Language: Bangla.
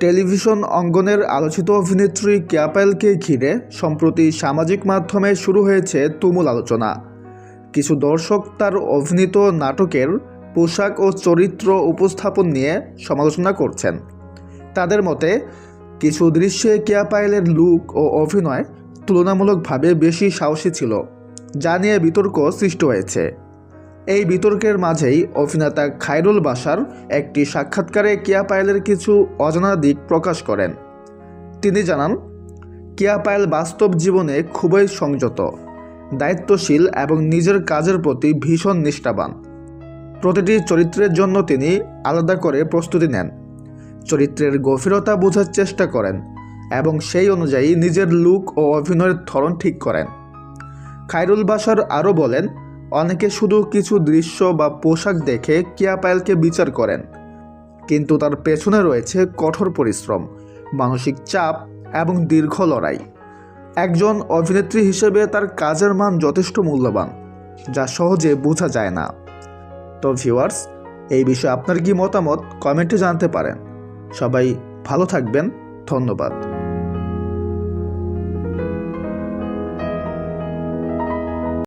টেলিভিশন অঙ্গনের আলোচিত অভিনেত্রী কেয়া পায়েলকে ঘিরে সম্প্রতি সামাজিক মাধ্যমে শুরু হয়েছে তুমুল আলোচনা। কিছু দর্শক তার অভিনীত নাটকের পোশাক ও চরিত্র উপস্থাপন নিয়ে সমালোচনা করছেন। তাদের মতে, কিছু দৃশ্যে কেয়া পায়েলের লুক ও অভিনয় তুলনামূলকভাবে বেশি সাহসী ছিল, যা নিয়ে বিতর্ক সৃষ্টি হয়েছে। এই বিতর্কের মাঝেই অভিনেতা খায়রুল বাশার একটি সাক্ষাৎকারে কেয়া পায়েলের কিছু অজানা দিক প্রকাশ করেন। তিনি জানান, কেয়া পায়েল বাস্তব জীবনে খুবই সংযত, দায়িত্বশীল এবং নিজের কাজের প্রতি ভীষণ নিষ্ঠাবান। প্রতিটি চরিত্রের জন্য তিনি আলাদা করে প্রস্তুতি নেন, চরিত্রের গভীরতা বোঝার চেষ্টা করেন এবং সেই অনুযায়ী নিজের লুক ও অভিনয়ের ধরন ঠিক করেন। খায়রুল বাশার আরও বলেন, অনেকে শুধু কিছু দৃশ্য বা পোশাক দেখে কেয়া পায়েলকে বিচার করেন, কিন্তু তার পেছনে রয়েছে কঠোর পরিশ্রম, মানসিক চাপ এবং দীর্ঘ লড়াই। একজন অভিনেত্রী হিসেবে তার কাজের মান যথেষ্ট মূল্যবান, যা সহজে বোঝা যায় না। তো ভিউয়ার্স, এই বিষয়ে আপনার কি মতামত কমেন্টে জানাতে পারেন। সবাই ভালো থাকবেন। ধন্যবাদ।